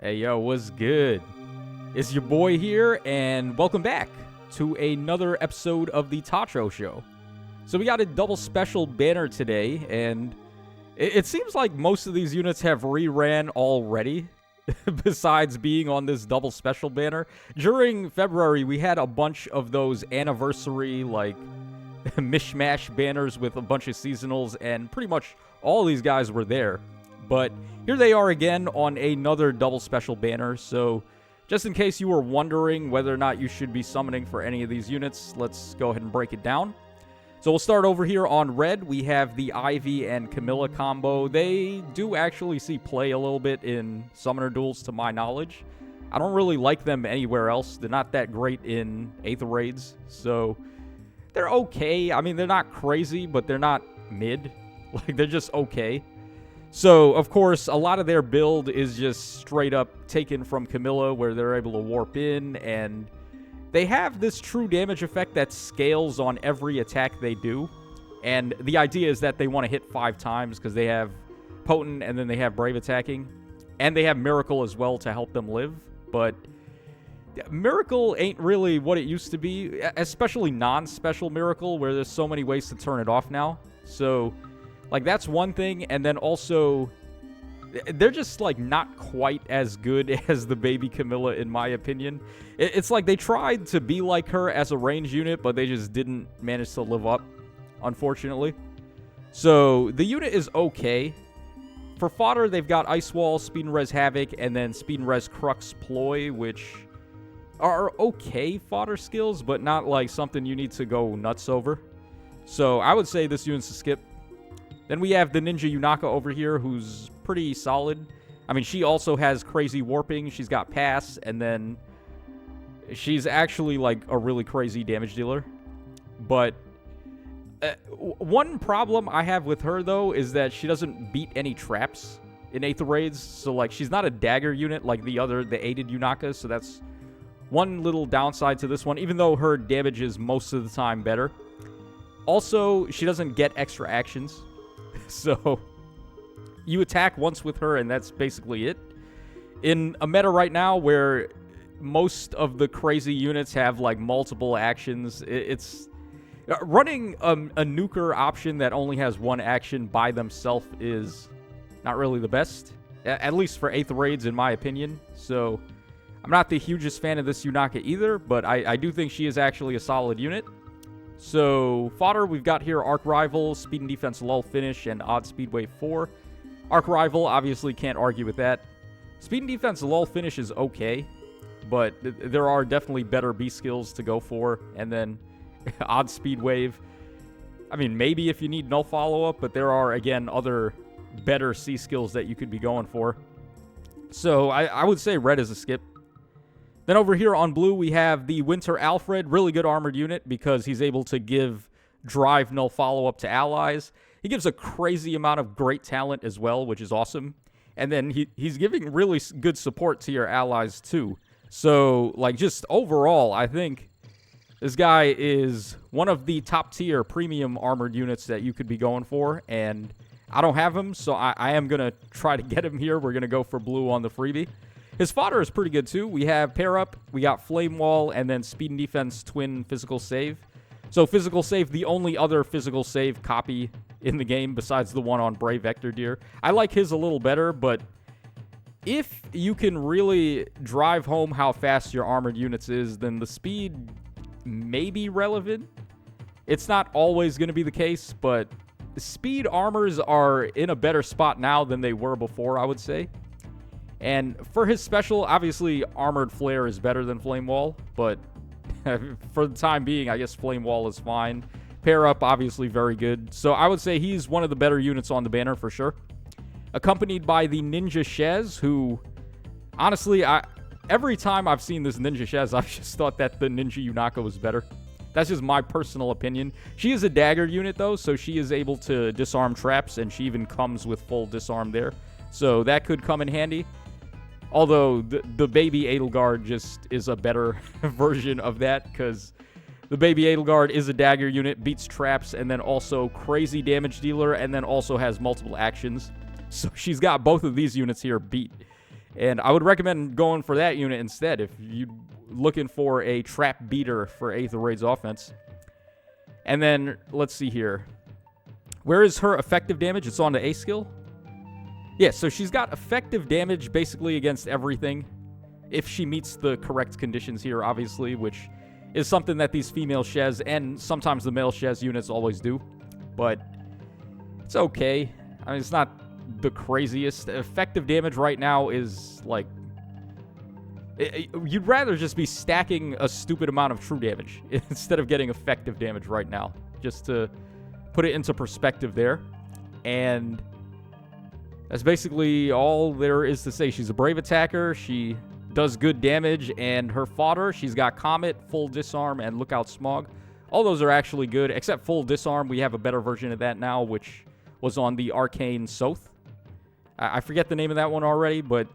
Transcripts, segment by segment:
Hey yo, what's good? It's your boy here, and welcome back to another episode of the Tatro Show. So we got a double special banner today, and it seems like most of these units have reran already, besides being on this double special banner. During February, we had a bunch of those anniversary, mishmash banners with a bunch of seasonals, and pretty much all these guys were there. But here they are again on another double special banner, so just in case you were wondering whether or not you should be summoning for any of these units, let's go ahead and break it down. So we'll start over here on red. We have the Ivy and Camilla combo. They do actually see play a little bit in summoner duels to my knowledge. I don't really like them anywhere else. They're not that great in Aether Raids, so they're okay. I mean, they're not crazy, but they're not mid. They're just okay. So, of course, a lot of their build is just straight up taken from Camilla, where they're able to warp in, and they have this true damage effect that scales on every attack they do. And the idea is that they want to hit 5 times, because they have Potent, and then they have Brave attacking. And they have Miracle as well to help them live. But Miracle ain't really what it used to be, especially non-special Miracle, where there's so many ways to turn it off now. So that's one thing, and then also, they're just, not quite as good as the baby Camilla, in my opinion. It's like they tried to be like her as a range unit, but they just didn't manage to live up, unfortunately. So, the unit is okay. For fodder, they've got Ice Wall, Speed and Res Havoc, and then Speed and Res Crux Ploy, which are okay fodder skills, but not, something you need to go nuts over. So, I would say this unit's a skip. Then we have the Ninja Yunaka over here, who's pretty solid. I mean, she also has crazy warping. She's got pass, and then she's actually, a really crazy damage dealer. But one problem I have with her, though, is that she doesn't beat any traps in Aether Raids. So, she's not a dagger unit like the aided Yunaka, so that's one little downside to this one, even though her damage is most of the time better. Also, she doesn't get extra actions. So, you attack once with her, and that's basically it. In a meta right now where most of the crazy units have, multiple actions, it's running a nuker option that only has one action by themselves is not really the best, at least for Aether Raids, in my opinion. So, I'm not the hugest fan of this Yunaka either, but I do think she is actually a solid unit. So, fodder, we've got here Arc Rival, Speed and Defense Lull Finish, and Odd Speed Wave 4. Arc Rival, obviously can't argue with that. Speed and Defense Lull Finish is okay, but there are definitely better B skills to go for. And then Odd Speed Wave, I mean, maybe if you need Null Follow-Up, but there are, again, other better C skills that you could be going for. So, I would say red is a skip. Then over here on blue, we have the Winter Alfred, really good armored unit because he's able to give drive null follow-up to allies. He gives a crazy amount of great talent as well, which is awesome. And then he's giving really good support to your allies too. So, just overall, I think this guy is one of the top-tier premium armored units that you could be going for. And I don't have him, so I am going to try to get him here. We're going to go for blue on the freebie. His fodder is pretty good, too. We have Pair Up, we got Flame Wall, and then Speed and Defense Twin Physical Save. So Physical Save, the only other Physical Save copy in the game besides the one on Brave Vector Deer. I like his a little better, but if you can really drive home how fast your armored units is, then the speed may be relevant. It's not always going to be the case, but speed armors are in a better spot now than they were before, I would say. And for his special, obviously, Armored Flare is better than Flame Wall, but for the time being, I guess Flame Wall is fine. Pair Up, obviously, very good. So I would say he's one of the better units on the banner for sure. Accompanied by the Ninja Shez, who, honestly, every time I've seen this Ninja Shez, I've just thought that the Ninja Yunaka was better. That's just my personal opinion. She is a dagger unit, though, so she is able to disarm traps, and she even comes with full disarm there. So that could come in handy. Although the baby Edelgard just is a better version of that, because the baby Edelgard is a dagger unit, beats traps, and then also crazy damage dealer, and then also has multiple actions. So she's got both of these units here beat. And I would recommend going for that unit instead if you're looking for a trap beater for Aether Raid's offense. And then, let's see here. Where is her effective damage? It's on the A skill. Yeah, so she's got effective damage basically against everything. If she meets the correct conditions here, obviously, which is something that these female Shez and sometimes the male Shez units always do. But it's okay. I mean, it's not the craziest. Effective damage right now is like... You'd rather just be stacking a stupid amount of true damage instead of getting effective damage right now. Just to put it into perspective there. And that's basically all there is to say. She's a brave attacker. She does good damage. And her fodder, she's got Comet, Full Disarm, and Lookout Smog. All those are actually good, except Full Disarm. We have a better version of that now, which was on the Arcane Soth. I forget the name of that one already, but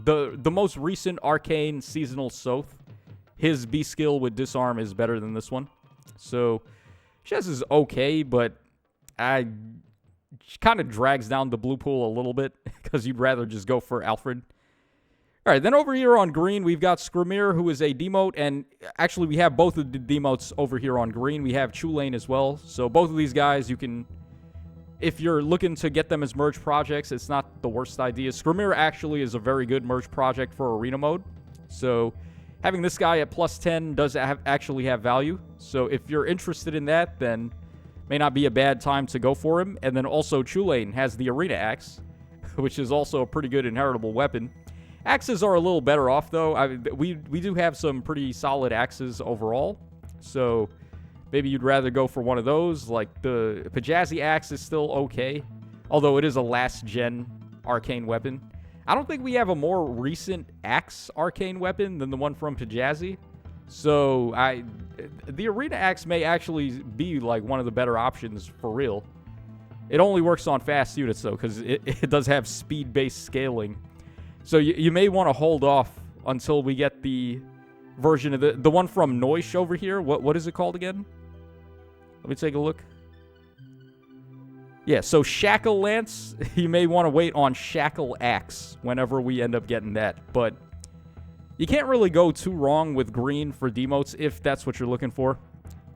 the most recent Arcane Seasonal Soth, his B skill with Disarm is better than this one. So, Shez is okay, but she kind of drags down the blue pool a little bit because you'd rather just go for Alfred. All right, then over here on green, we've got Skrymir, who is a demote, and actually we have both of the demotes over here on green. We have Chulane as well, so both of these guys you can... If you're looking to get them as merge projects, it's not the worst idea. Skrymir actually is a very good merge project for arena mode. So having this guy at plus 10 does actually have value. So if you're interested in that, then may not be a bad time to go for him. And then also Chulane has the arena axe, which is also a pretty good inheritable weapon. Axes are a little better off, though. We do have some pretty solid axes overall. So... maybe you'd rather go for one of those. Like, the Pajazzi Axe is still okay. Although it is a last-gen arcane weapon. I don't think we have a more recent axe arcane weapon than the one from Pajazzi. So, the Arena Axe may actually be, like, one of the better options for real. It only works on fast units, though, because it does have speed-based scaling. So, you may want to hold off until we get the version of the one from Noish over here. What is it called again? Let me take a look. Yeah, so Shackle Lance, you may want to wait on Shackle Axe whenever we end up getting that. But you can't really go too wrong with green for demotes if that's what you're looking for.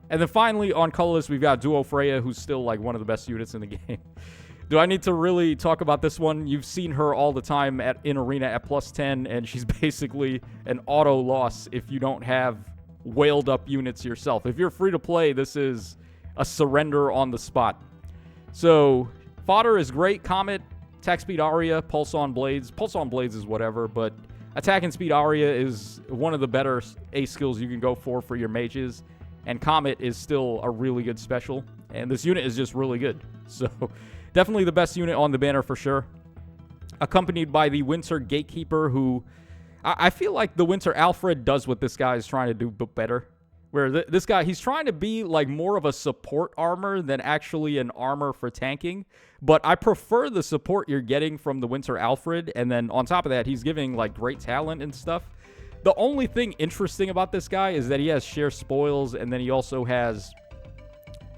And then finally, on Colorless, we've got Duo Freya, who's still like one of the best units in the game. Do I need to really talk about this one? You've seen her all the time in Arena at plus 10, and she's basically an auto loss if you don't have whaled up units yourself. If you're free to play, this is a surrender on the spot. So, fodder is great. Comet, attack speed Aria, Pulse on Blades. Pulse on Blades is whatever, but attack and speed Aria is one of the better A skills you can go for your mages. And Comet is still a really good special. And this unit is just really good. So, definitely the best unit on the banner for sure. Accompanied by the Winter Gatekeeper, who... I feel like the Winter Alfred does what this guy is trying to do, but better. Where this guy, he's trying to be like more of a support armor than actually an armor for tanking. But I prefer the support you're getting from the Winter Alfred. And then on top of that, he's giving like great talent and stuff. The only thing interesting about this guy is that he has share spoils. And then he also has,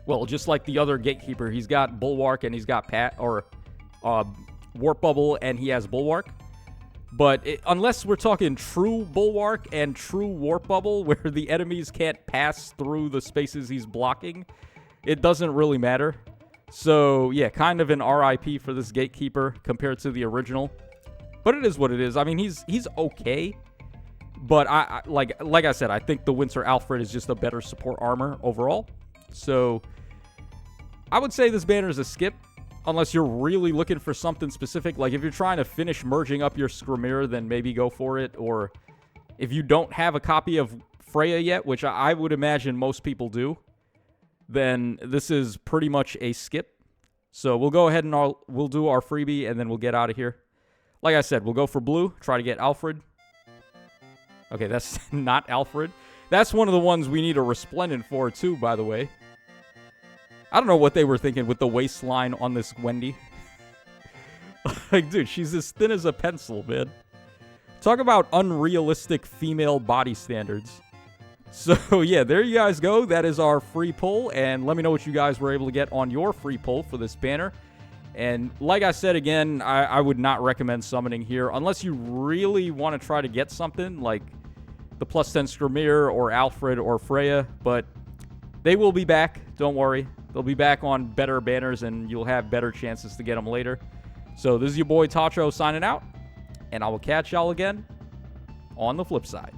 well, just like the other Gatekeeper, he's got Bulwark and he's got Warp Bubble and he has Bulwark. But unless we're talking true Bulwark and true Warp Bubble, where the enemies can't pass through the spaces he's blocking, it doesn't really matter. So, yeah, kind of an RIP for this Gatekeeper compared to the original. But it is what it is. I mean, he's okay. But, like I said, I think the Winter Alfred is just a better support armor overall. So, I would say this banner is a skip. Unless you're really looking for something specific. Like, if you're trying to finish merging up your Skrymir, then maybe go for it. Or if you don't have a copy of Freya yet, which I would imagine most people do, then this is pretty much a skip. So we'll go ahead and we'll do our freebie, and then we'll get out of here. Like I said, we'll go for blue. Try to get Alfred. Okay, that's not Alfred. That's one of the ones we need a Resplendent for, too, by the way. I don't know what they were thinking with the waistline on this Wendy. Like, dude, she's as thin as a pencil, man. Talk about unrealistic female body standards. So, yeah, there you guys go. That is our free pull. And let me know what you guys were able to get on your free pull for this banner. And like I said again, I would not recommend summoning here unless you really want to try to get something like the plus 10 Skirmir or Alfred or Freya. But they will be back. Don't worry. They'll be back on better banners and you'll have better chances to get them later. So this is your boy Tacho signing out. And I will catch y'all again on the flip side.